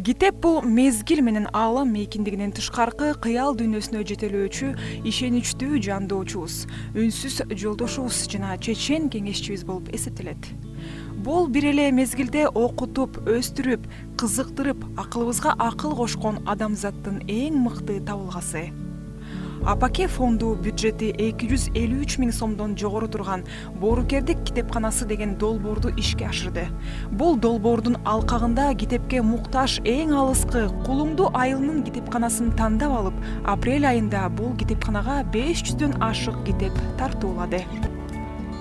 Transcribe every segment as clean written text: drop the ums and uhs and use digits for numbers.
Китеп бул мезгил менен аалам мейкиндигинен тышкаркы кыял дүйнөсүнө жетелөөчү, ишеничтүү жандоочубуз, үнсүз жолдошубуз жана чечен кеңешчибиз болуп эсептелет. Бул бир эле мезгилде окутуп, өстүрүп, кызыктырып, акылыбызга акыл кошкон адамзаттын эң мыкты табылгасы. АПК фонду бюджети 253 миң сомдон жогору турган Боорукердик китепканасы деген долбоорду ишке ашырды. Бул долбоордун алкагында китепке муктаж эң алыскы Кулуңдуу айылынын китепканасын тандап алып, апрель айында бул китепканага 500дөн ашык китеп тартуулады.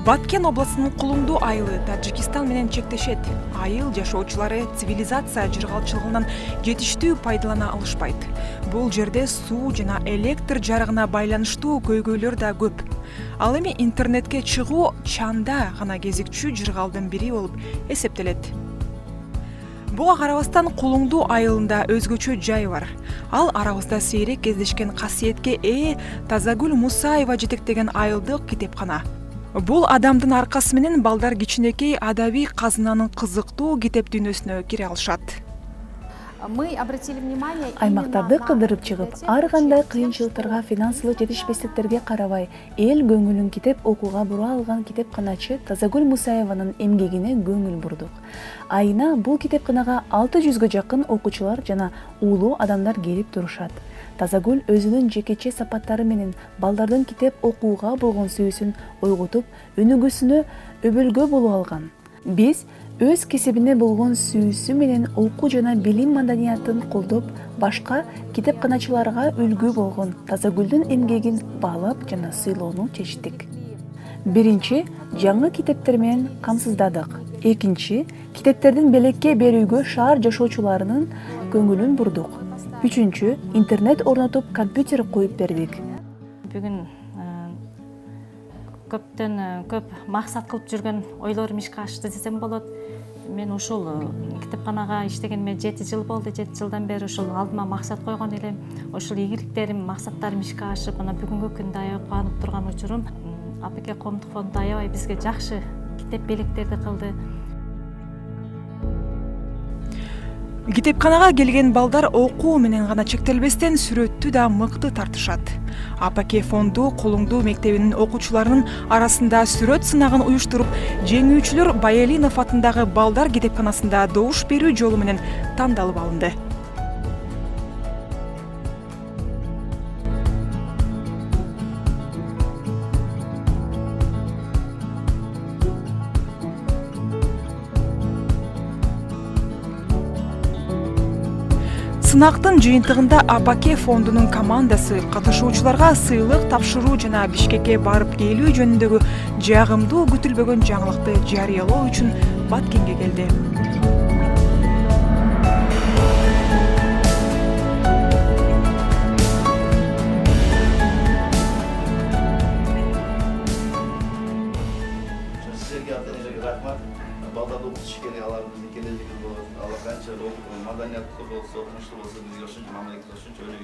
Баткен областынын Кулуңдуу айылы Тажикстан менен чектешет. Айыл жашоочулары цивилизация жыргалчылыгынан жетиштүү пайдалана алышпайт. Бул жерде суу жана электр жарыгына байланыштуу көйгөйлөр да көп. Ал эми интернетке чыгуу чанда гана кезикчү жыргалдын бири болуп эсептелет. Буга карабастан Кулуңдуу айылында өзгөчө жай бар. Ал арабызда сейрек кездешкен касиетке ээ Тазагүл Мусаева жетектеген айылдык китепкана. Бул адамдын аркасы менен балдар кичинекей адабий казынанын кызыктуу китеп дүйнөсүнө кире алышат. Аймактарды кыдырып чыгып, ар кандай кыйынчылыктарга, финансылык жетишпестиктерге карабай, эл көңүлүн китеп окууга бура алган китепканачы Тазагүл Мусаеванын эмгегине көңүл бурдук. Айына бул китепканага 600гө жакын окуучулар жана уулуу адамдар келип турушат. Тазагүл өзүнүн жекече сапаттары менен балдардын китеп окууга болгон сүйүүсүн ойготуп, өнүгүүсүнө өбөлгө болуп алган. Биз өз кесибине болгон сүйүүсү менен окуу жана билим маданиятын колдоп, башка китепканачыларга үлгү болгон Тазагүлдүн эмгегин баалап жана сыйлоону чечтик. Биринчи, жаңы китептер менен камсыздадык. Экинчи, китептердин белекке берүүгө шаар жашоочуларынын көңүлүн бурдук. Үчүнчү, интернет орнотуп, компьютер коюп бердик. Бүгүн көптөн көп максат кылып жүргөн ойлорум ишке ашты десем болот. Мен ушул китепканага иштегениме 7 жыл болду. 7 жылдан бери ушул алдыма максат койгон элем. Ошол ийгиликтерим, максаттарым ишке ашып, мына бүгүнгү күндө аябай кубанып турган учурум. АПК коомдук фонду аябай бизге жакшы китеп белектерди кылды. Китепканага келген балдар окуу менен гана чектелбестен сүрөттү да мыкты тартышат. АПК фонду Кулуңдуу мектебинин окуучуларынын арасында сүрөт сынагын уюштуруп, жеңүүчүлөр Баялинов атындагы балдар китепканасында добуш берүү жолу менен тандалып алынды. Сынактын жыйынтыгында АПК фондунун командасы катышуучуларга сыйлык тапшыруу жана Бишкекке барып келүү жөнүндөгү жагымдуу күтүлбөгөн жаңылыкты жарыялоо үчүн Баткенге келди. Madaniyatlı olsa, okumuşlu olsa, biz yoşunca, memleket yoşunca öyle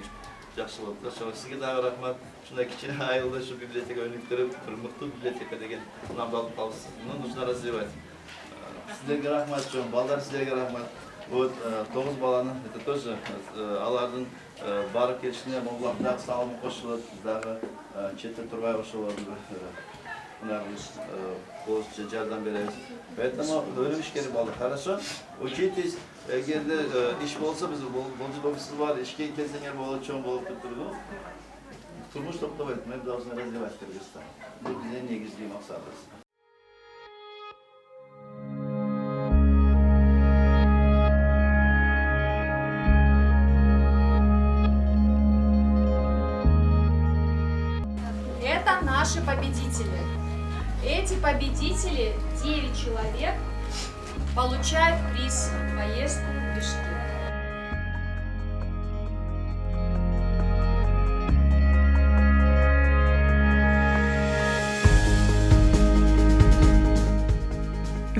жақсы болды. Сізге дағы рахмат. Шындай кішкене айылда şu библиотека өніктіріп, бір мықты библиотека деген намдалып қалсыз. Нужно развивать. Сіздерге рахмат, балдар сіздерге рахмат. Вот 9 баланы, это тоже алардың барып келішіне Моңғолдағы салымы қосылып, дағы четті тұрғай қосылып, жардам береміз. Поэтому ölüm işleri bağlı. Хорошо? Учитесь, егерде iş болса, біз болжы офисі бар, işке келсеңер болады, чоң болып тұрды. Тұрмыш топтабайды, мы должны развивать Кыргызстан. Бұл бізден негізгі мақсатымыз. Это наши победители. Эти победители, 9 человек, получают приз поездку в Бишкек.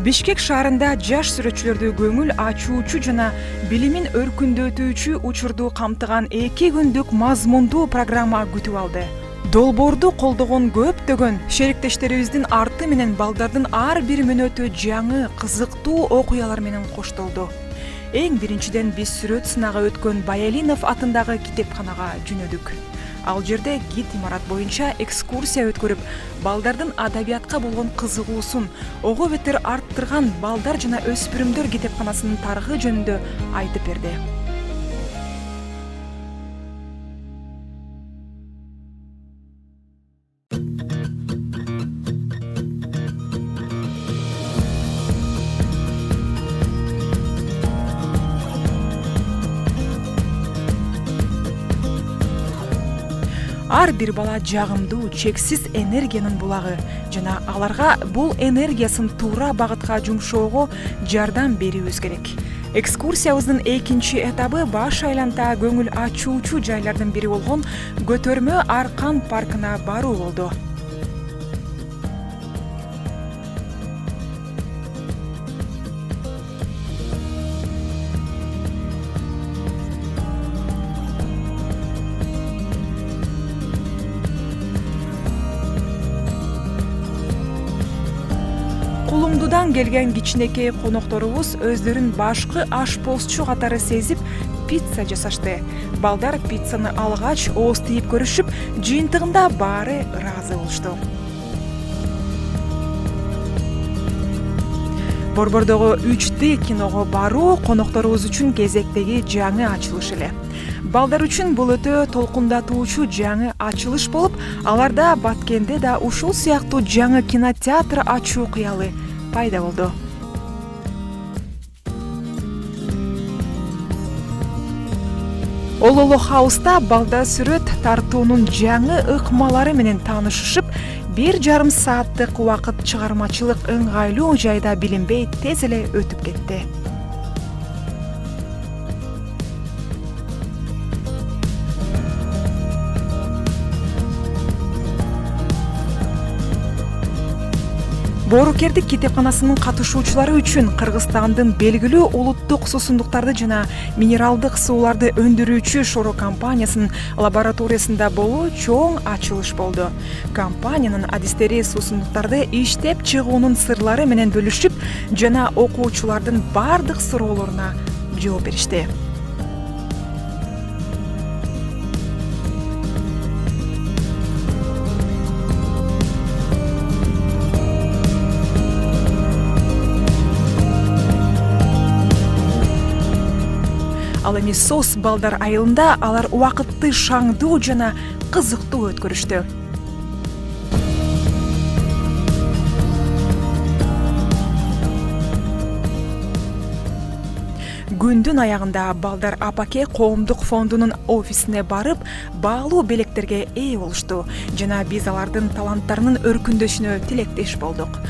Бишкек шаарында жаш сүрөтчүлөрдү көңүл ачуучу жана билимин өркүндөтүүчү учурду камтыган 2 күндүк мазмундуу программа күтүп алды. Долбоорду колдогон көптөгөн шериктештерибиздин арты менен балдардын ар бир мүнөтү жаңы, кызыктуу окуялар менен коштолду. Эң биринчиден биз сүрөт сынагы өткөн Баялинов атындагы китепканага жөнөдүк. Ал жерде гид имарат боюнча экскурсия өткөрүп, балдардын адабиятка болгон кызыгуусун ого бетер арттырган балдар жана өспүрүмдөр китепканасынын тарыхы жөнүндө айтып берди. Ар бир бала жагымдуу, чексиз энергиянын булагы жана аларга бул энергиясын туура багытка жумшоого жардам берүүбүз керек. Экскурсиябыздын экинчи этабы баш айланта көңүл ачуучу жайлардын бири болгон Көтөрмө Аркан паркына баруу болду. Кулумдудан келген кичинекей конокторубуз өздөрүн башкы ашпозчу катары сезип, пицца жасашты. Балдар пиццаны алгач ооз тийип көрүшүп, жыйынтыгында баары ыраазы болушту. Борбордогу 3D киного баруу конокторубуз үчүн кезектеги жаңы ачылыш эле. Балдар үчүн бул өтө толкундатуучу жаңы ачылыш болуп, аларда Баткенде да ушул сыяктуу жаңы кинотеатр ачуу кыялы пайда болду. Ололо хауста балдар сүрөт тартуунун жаңы ыкмалары менен таанышышып, 1,5 сааттык убакыт чыгармачылык ыңгайлуу жайда билинбей тез эле өтүп кетти. Боорукердик китепканасынын катышуучулары үчүн Кыргызстандын белгилүү улуттук суусундуктарды жана минералдык сууларды өндүрүүчү Шоро компаниясынын лабораториясында болуу чоң ачылыш болду. Компаниянын адистери суусундуктарды иштеп чыгуунун сырлары менен бөлүшүп, жана окуучулардын бардык суроолоруна жооп беришти. Ал эми СОС балдар айылында алар убакытты шаңдуу жана кызыктуу өткөрүштү. Күндүн аягында балдар АПК коомдук фондунун офисине барып, баалуу белектерге ээ болушту жана биз алардын таланттарынын өркүндөшүнө тилектеш болдук.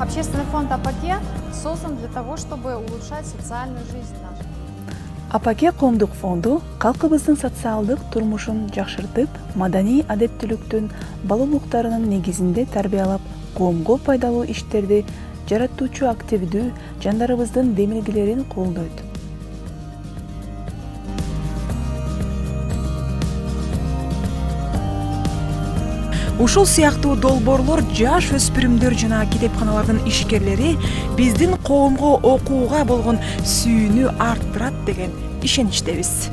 Общественный фонд АПК создан для того, чтобы улучшать социальную жизнь нашу. АПК коомдук фонду калкыбыздын социалдык турмушун жакшыртып, маданий адептүүлүктүн балалуулуктарынын негизинде тарбиялап, коомго пайдалуу иштерди жаратуучу активдүү жандарыбыздын демилгелерин колдойт. Ушул сыяктуу долбоорлор жаш өспүрүмдөр жана китепканалардын ишкерлери биздин коомго окууга болгон сүйүүнү арттырат деген ишеничтебиз.